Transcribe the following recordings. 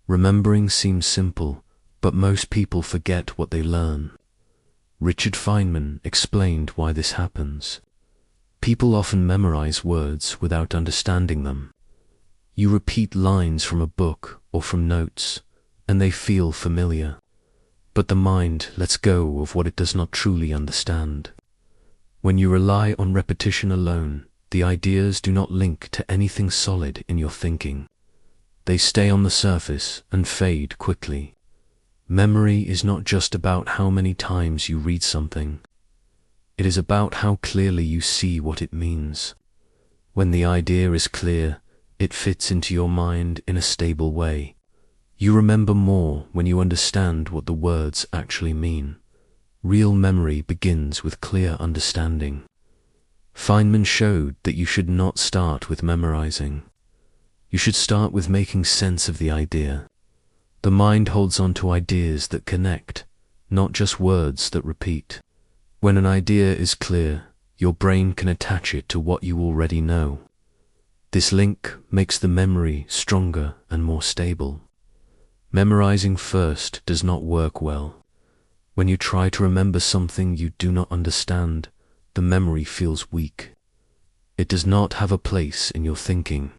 Remembering seems simple, but most people forget what they learn. Richard Feynman explained why this happens. People often memorize words without understanding them. You repeat lines from a book or from notes, and they feel familiar. But the mind lets go of what it does not truly understand. When you rely on repetition alone, the ideas do not link to anything solid in your thinking. They stay on the surface and fade quickly. Memory is not just about how many times you read something. It is about how clearly you see what it means. When the idea is clear, it fits into your mind in a stable way. You remember more when you understand what the words actually mean. Real memory begins with clear understanding. Feynman showed that you should not start with memorizing. You should start with making sense of the idea. The mind holds on to ideas that connect, not just words that repeat. When an idea is clear, your brain can attach it to what you already know. This link makes the memory stronger and more stable. Memorizing first does not work well. When you try to remember something you do not understand, the memory feels weak. It does not have a place in your thinking.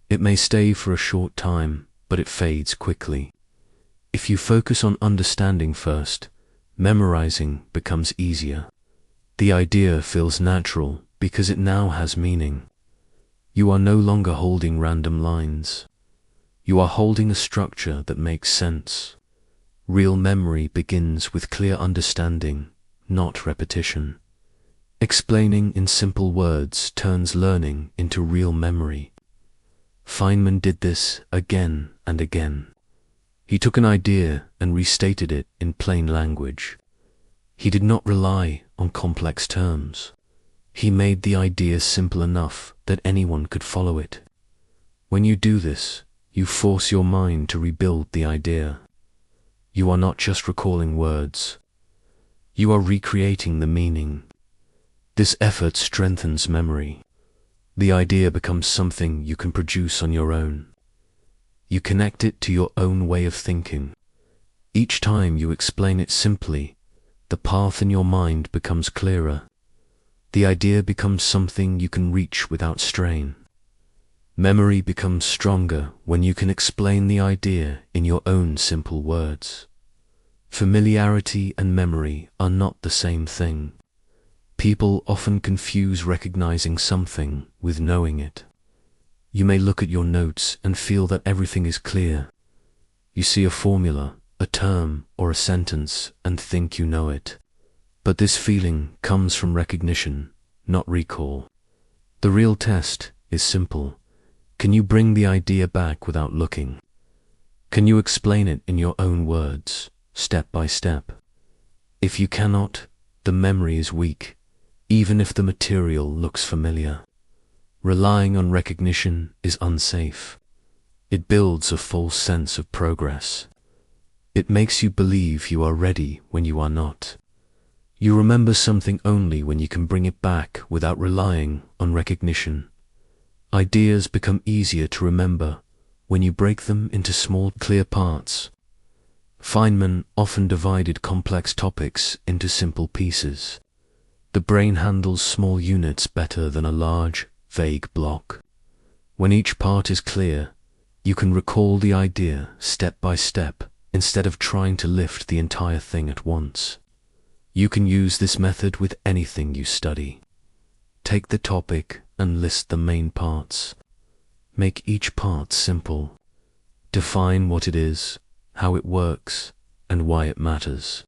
It may stay for a short time, but it fades quickly. If you focus on understanding first, memorizing becomes easier. The idea feels natural because it now has meaning. You are no longer holding random lines. You are holding a structure that makes sense. Real memory begins with clear understanding, not repetition. Explaining in simple words turns learning into real memory. Feynman did this again and again. He took an idea and restated it in plain language. He did not rely on complex terms. He made the idea simple enough that anyone could follow it. When you do this, you force your mind to rebuild the idea. You are not just recalling words. You are recreating the meaning. This effort strengthens memory. The idea becomes something you can produce on your own. You connect it to your own way of thinking. Each time you explain it simply, the path in your mind becomes clearer. The idea becomes something you can reach without strain. Memory becomes stronger when you can explain the idea in your own simple words. Familiarity and memory are not the same thing. People often confuse recognizing something with knowing it. You may look at your notes and feel that everything is clear. You see a formula, a term, or a sentence and think you know it. But this feeling comes from recognition, not recall. The real test is simple. Can you bring the idea back without looking? Can you explain it in your own words, step by step? If you cannot, the memory is weak, even if the material looks familiar. Relying on recognition is unsafe. It builds a false sense of progress. It makes you believe you are ready when you are not. You remember something only when you can bring it back without relying on recognition. Ideas become easier to remember when you break them into small, clear parts. Feynman often divided complex topics into simple pieces. The brain handles small units better than a large, vague block. When each part is clear, you can recall the idea step by step instead of trying to lift the entire thing at once. You can use this method with anything you study. Take the topic and list the main parts. Make each part simple. Define what it is, how it works, and why it matters.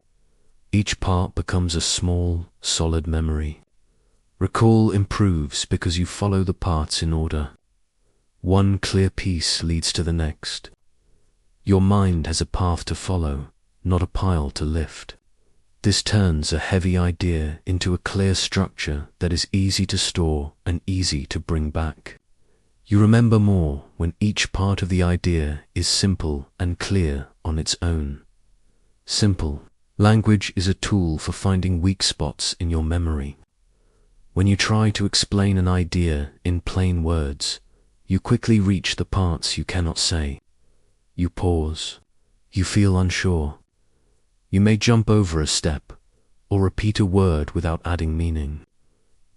Each part becomes a small, solid memory. Recall improves because you follow the parts in order. One clear piece leads to the next. Your mind has a path to follow, not a pile to lift. This turns a heavy idea into a clear structure that is easy to store and easy to bring back. You remember more when each part of the idea is simple and clear on its own. Simple. Language is a tool for finding weak spots in your memory. When you try to explain an idea in plain words, you quickly reach the parts you cannot say. You pause. You feel unsure. You may jump over a step or repeat a word without adding meaning.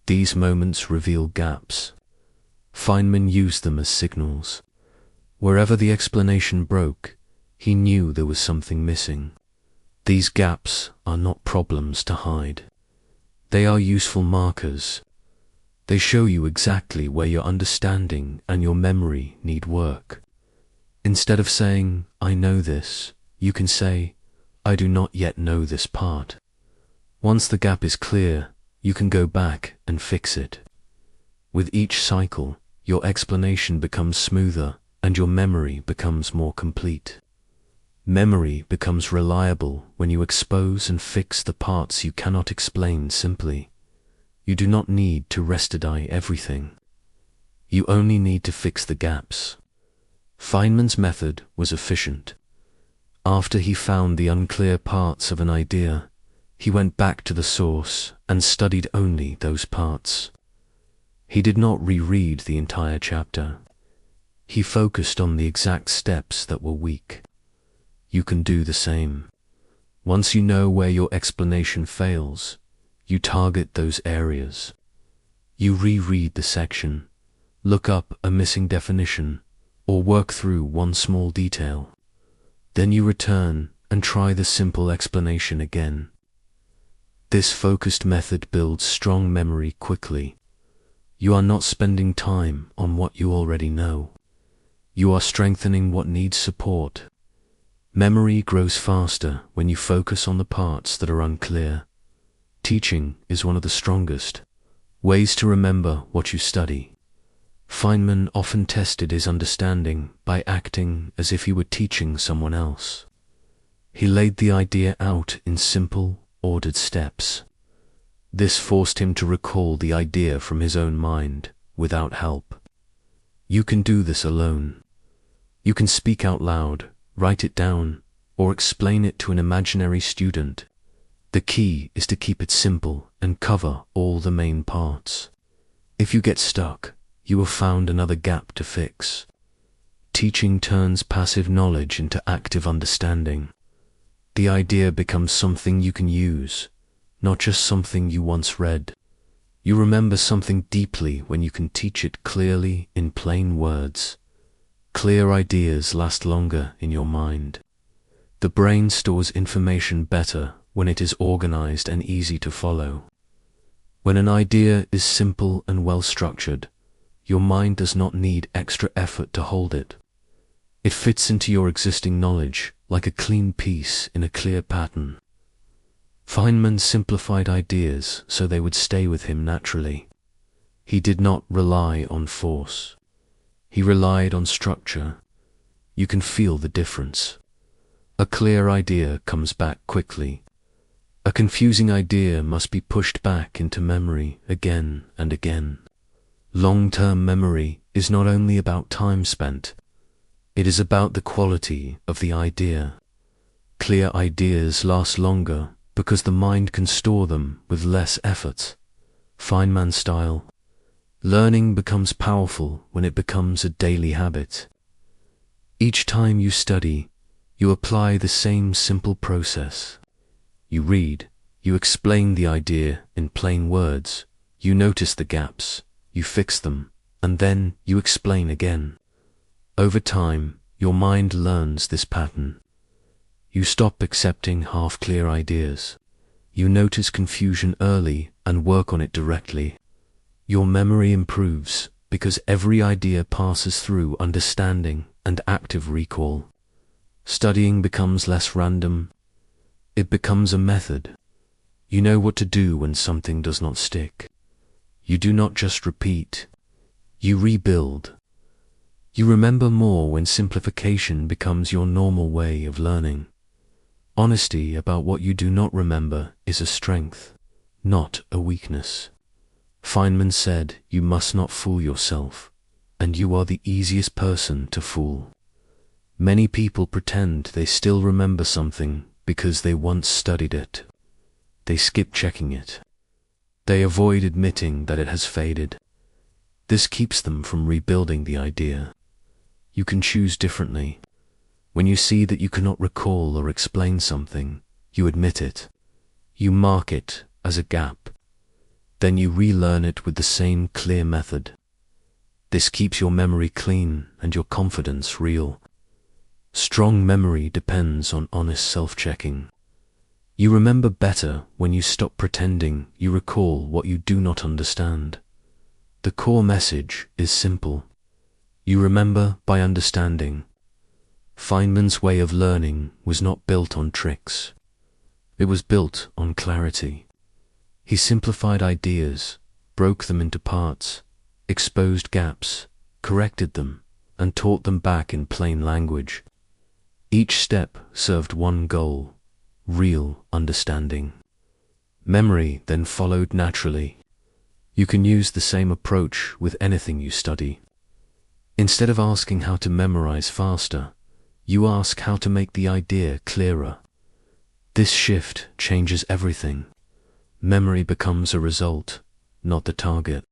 These moments reveal gaps. Feynman used them as signals. Wherever the explanation broke, he knew there was something missing. These gaps are not problems to hide. They are useful markers. They show you exactly where your understanding and your memory need work. Instead of saying, "I know this," you can say, "I do not yet know this part." Once the gap is clear, you can go back and fix it. With each cycle, your explanation becomes smoother and your memory becomes more complete. Memory becomes reliable when you expose and fix the parts you cannot explain simply. You do not need to restudi everything. You only need to fix the gaps. Feynman's method was efficient. After he found the unclear parts of an idea, he went back to the source and studied only those parts. He did not reread the entire chapter. He focused on the exact steps that were weak. You can do the same. Once you know where your explanation fails, you target those areas. You reread the section, look up a missing definition, or work through one small detail. Then you return and try the simple explanation again. This focused method builds strong memory quickly. You are not spending time on what you already know. You are strengthening what needs support. Memory grows faster when you focus on the parts that are unclear. Teaching is one of the strongest ways to remember what you study. Feynman often tested his understanding by acting as if he were teaching someone else. He laid the idea out in simple, ordered steps. This forced him to recall the idea from his own mind without help. You can do this alone. You can speak out loud, write it down, or explain it to an imaginary student. The key is to keep it simple and cover all the main parts. If you get stuck, you have found another gap to fix. Teaching turns passive knowledge into active understanding. The idea becomes something you can use, not just something you once read. You remember something deeply when you can teach it clearly in plain words. Clear ideas last longer in your mind. The brain stores information better when it is organized and easy to follow. When an idea is simple and well structured, your mind does not need extra effort to hold it. It fits into your existing knowledge like a clean piece in a clear pattern. Feynman simplified ideas so they would stay with him naturally. He did not rely on force. He relied on structure. You can feel the difference. A clear idea comes back quickly. A confusing idea must be pushed back into memory again and again. Long-term memory is not only about time spent, it is about the quality of the idea. Clear ideas last longer because the mind can store them with less effort. Feynman-Style. Learning becomes powerful when it becomes a daily habit. Each time you study, you apply the same simple process. You read, you explain the idea in plain words, you notice the gaps, you fix them, and then you explain again. Over time, your mind learns this pattern. You stop accepting half-clear ideas. You notice confusion early and work on it directly. Your memory improves because every idea passes through understanding and active recall. Studying becomes less random. It becomes a method. You know what to do when something does not stick. You do not just repeat. You rebuild. You remember more when simplification becomes your normal way of learning. Honesty about what you do not remember is a strength, not a weakness. Feynman said, "You must not fool yourself, and you are the easiest person to fool." Many people pretend they still remember something because they once studied it. They skip checking it. They avoid admitting that it has faded. This keeps them from rebuilding the idea. You can choose differently. When you see that you cannot recall or explain something, you admit it. You mark it as a gap. Then you relearn it with the same clear method. This keeps your memory clean and your confidence real. Strong memory depends on honest self-checking. You remember better when you stop pretending you recall what you do not understand. The core message is simple. You remember by understanding. Feynman's way of learning was not built on tricks. It was built on clarity. He simplified ideas, broke them into parts, exposed gaps, corrected them, and taught them back in plain language. Each step served one goal: real understanding. Memory then followed naturally. You can use the same approach with anything you study. Instead of asking how to memorize faster, you ask how to make the idea clearer. This shift changes everything. Memory becomes a result, not the target.